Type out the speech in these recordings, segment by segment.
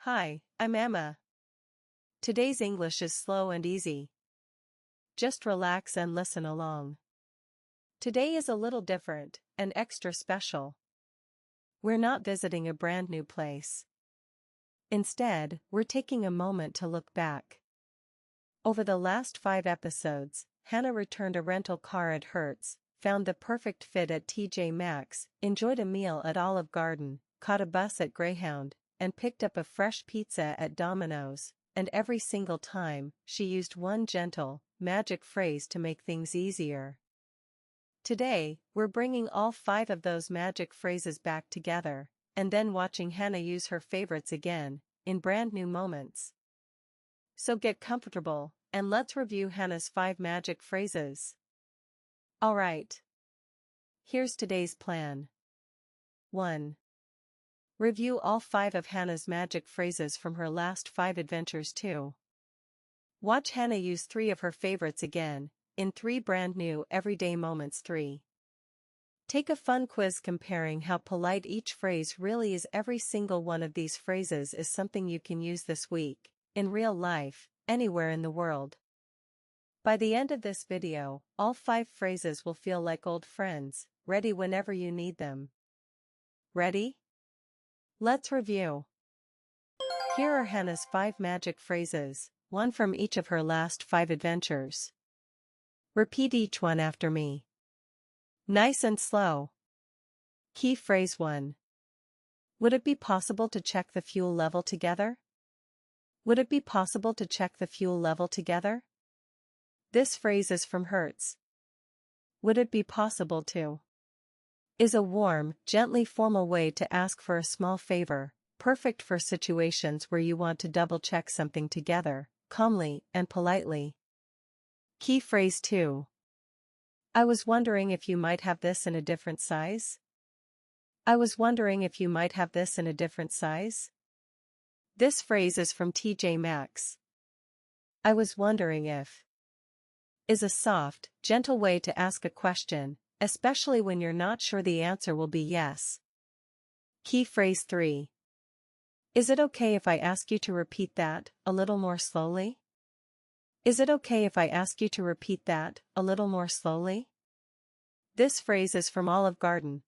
Hi, I'm Emma. Today's English is slow and easy. Just relax and listen along. Today is a little different and extra special. We're not visiting a brand new place. Instead, we're taking a moment to look back. Over the last 5 episodes, Hannah returned a rental car at Hertz, found the perfect fit at Maxx, enjoyed a meal at Olive Garden, caught a bus at Greyhound, and picked up a fresh pizza at Domino's, and every single time, she used one gentle, magic phrase to make things easier. Today, we're bringing all 5 of those magic phrases back together, and then watching Hannah use her favorites again, in brand new moments. So get comfortable, and let's review Hannah's 5 magic phrases. Alright. Here's today's plan. 1. Review all 5 of Hannah's magic phrases from her last 5 adventures too. Watch Hannah use 3 of her favorites again, in 3 brand new everyday moments. 3. Take a fun quiz comparing how polite each phrase really is. Every single one of these phrases is something you can use this week, in real life, anywhere in the world. By the end of this video, all 5 phrases will feel like old friends, ready whenever you need them. Ready? Let's review. Here are Hannah's 5 magic phrases, one from each of her last 5 adventures. Repeat each one after me. Nice and slow. Key phrase 1. Would it be possible to check the fuel level together? Would it be possible to check the fuel level together? This phrase is from Hertz. Would it be possible to? Is a warm, gently formal way to ask for a small favor, perfect for situations where you want to double-check something together, calmly and politely. Key phrase 2. I was wondering if you might have this in a different size? I was wondering if you might have this in a different size? This phrase is from Maxx. I was wondering if is a soft, gentle way to ask a question, especially when you're not sure the answer will be yes. Key phrase 3. Is it okay if I ask you to repeat that a little more slowly? Is it okay if I ask you to repeat that a little more slowly? This phrase is from Olive Garden.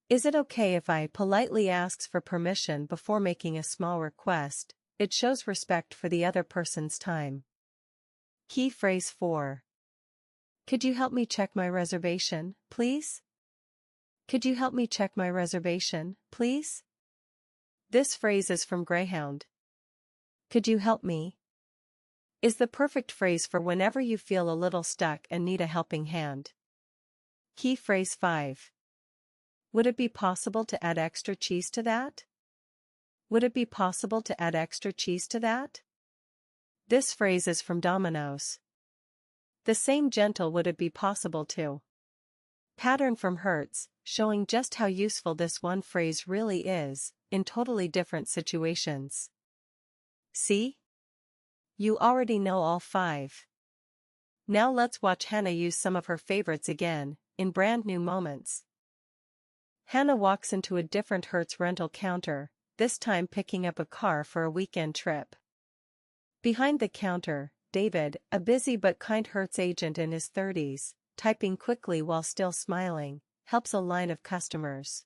Is it okay if I politely asks for permission before making a small request? It shows respect for the other person's time. Key phrase 4. Could you help me check my reservation, please? Could you help me check my reservation, please? This phrase is from Greyhound. Could you help me? Is the perfect phrase for whenever you feel a little stuck and need a helping hand. Key phrase 5. Would it be possible to add extra cheese to that? Would it be possible to add extra cheese to that? This phrase is from Domino's. The same gentle would it be possible to pattern from Hertz, showing just how useful this one phrase really is, in totally different situations. See? You already know all 5. Now let's watch Hannah use some of her favorites again, in brand new moments. Hannah walks into a different Hertz rental counter, this time picking up a car for a weekend trip. Behind the counter, David, a busy but kind Hertz agent in his 30s, typing quickly while still smiling, helps a line of customers.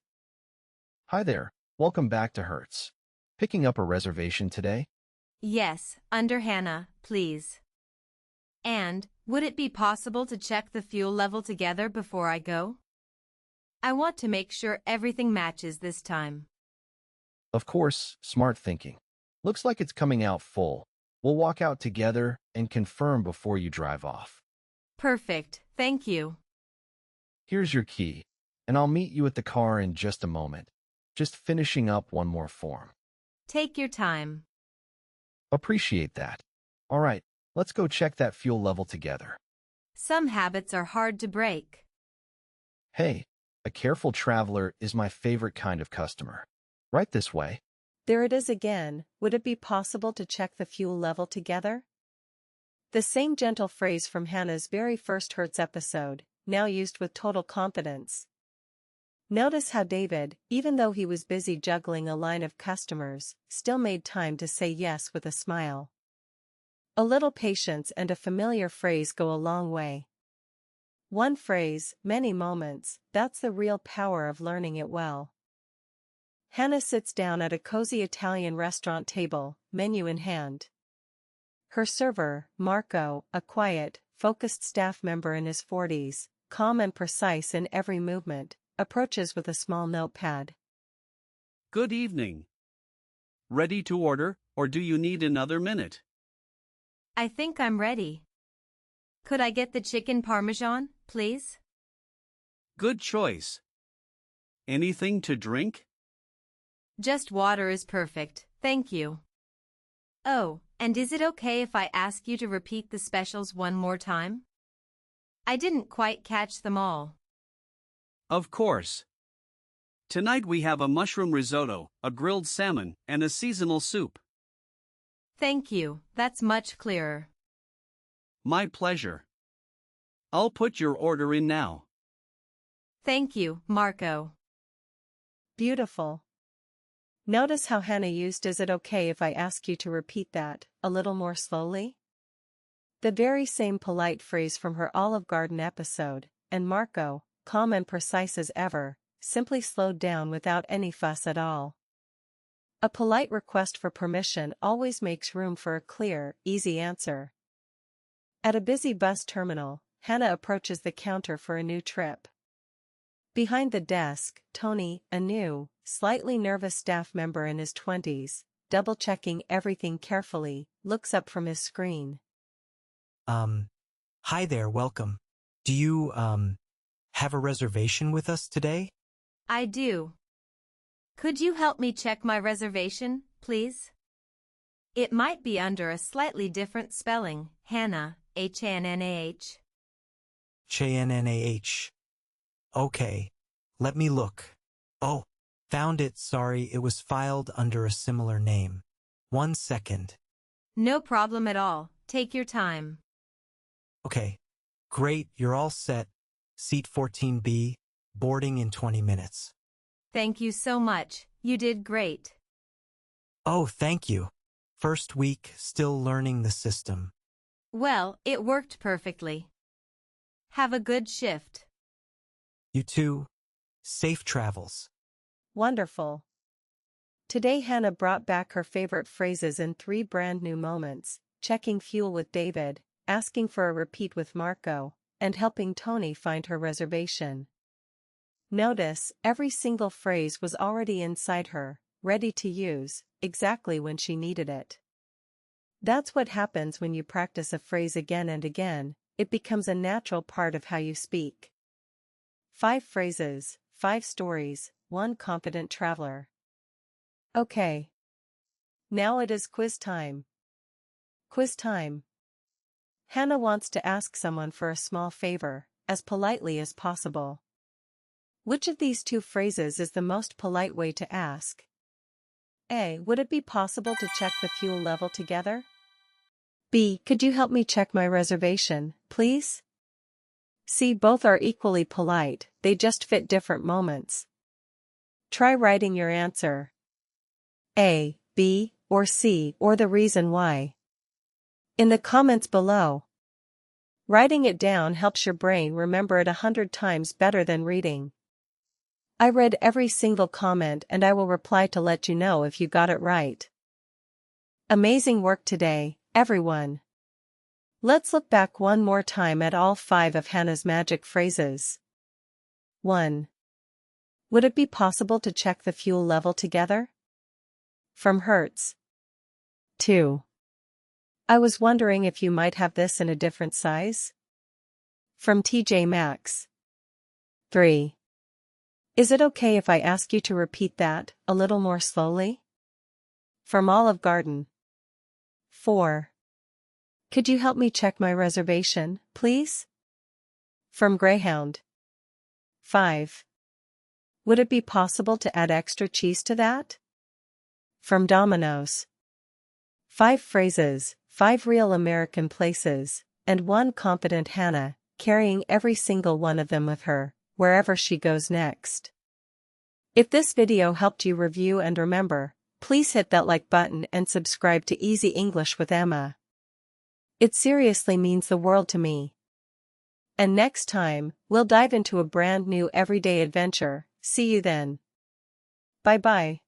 Hi there, welcome back to Hertz. Picking up a reservation today? Yes, under Hannah, please. And, would it be possible to check the fuel level together before I go? I want to make sure everything matches this time. Of course, smart thinking. Looks like it's coming out full. We'll walk out together and confirm before you drive off. Perfect, thank you. Here's your key, and I'll meet you at the car in just a moment. Just finishing up one more form. Take your time. Appreciate that. All right, let's go check that fuel level together. Some habits are hard to break. Hey, a careful traveler is my favorite kind of customer. Right this way. There it is again. Would it be possible to check the fuel level together? The same gentle phrase from Hannah's very first Hertz episode, now used with total confidence. Notice how David, even though he was busy juggling a line of customers, still made time to say yes with a smile. A little patience and a familiar phrase go a long way. One phrase, many moments, that's the real power of learning it well. Hannah sits down at a cozy Italian restaurant table, menu in hand. Her server, Marco, a quiet, focused staff member in his 40s, calm and precise in every movement, approaches with a small notepad. Good evening. Ready to order, or do you need another minute? I think I'm ready. Could I get the chicken parmesan, please? Good choice. Anything to drink? Just water is perfect, thank you. Oh, and is it okay if I ask you to repeat the specials one more time? I didn't quite catch them all. Of course. Tonight we have a mushroom risotto, a grilled salmon, and a seasonal soup. Thank you, that's much clearer. My pleasure. I'll put your order in now. Thank you, Marco. Beautiful. Notice how Hannah used "is it okay if I ask you to repeat that" a little more slowly? The very same polite phrase from her Olive Garden episode, and Marco, calm and precise as ever, simply slowed down without any fuss at all. A polite request for permission always makes room for a clear, easy answer. At a busy bus terminal, Hannah approaches the counter for a new trip. Behind the desk, Tony, a new, slightly nervous staff member in his 20s, double-checking everything carefully, looks up from his screen. Hi there, welcome. Do you, have a reservation with us today? I do. Could you help me check my reservation, please? It might be under a slightly different spelling, Hannah, H-A-N-N-A-H. H-A-N-N-A-H. Okay, let me look. Oh, found it, sorry, it was filed under a similar name. 1 second. No problem at all, take your time. Okay, great, you're all set. Seat 14B, boarding in 20 minutes. Thank you so much, you did great. Oh, thank you. First week, still learning the system. Well, it worked perfectly. Have a good shift. You too. Safe travels. Wonderful. Today Hannah brought back her favorite phrases in 3 brand new moments: checking fuel with David, asking for a repeat with Marco, and helping Tony find her reservation. Notice, every single phrase was already inside her, ready to use, exactly when she needed it. That's what happens when you practice a phrase again and again, it becomes a natural part of how you speak. 5 phrases, 5 stories, 1 confident traveler. Okay. Now it is quiz time. Quiz time. Hannah wants to ask someone for a small favor, as politely as possible. Which of these 2 phrases is the most polite way to ask? A. Would it be possible to check the fuel level together? B. Could you help me check my reservation, please? C. Both are equally polite, they just fit different moments. Try writing your answer. A, B, or C, or the reason why, in the comments below. Writing it down helps your brain remember it 100 times better than reading. I read every single comment and I will reply to let you know if you got it right. Amazing work today, everyone. Let's look back one more time at all 5 of Hannah's magic phrases. 1. Would it be possible to check the fuel level together? From Hertz. 2. I was wondering if you might have this in a different size? From Maxx. 3. Is it okay if I ask you to repeat that a little more slowly? From Olive Garden. 4. Could you help me check my reservation, please? From Greyhound. 5. Would it be possible to add extra cheese to that? From Domino's. 5 phrases, 5 real American places, and 1 confident Hannah, carrying every single one of them with her, wherever she goes next. If this video helped you review and remember, please hit that like button and subscribe to Easy English with Emma. It seriously means the world to me. And next time, we'll dive into a brand new everyday adventure. See you then. Bye bye.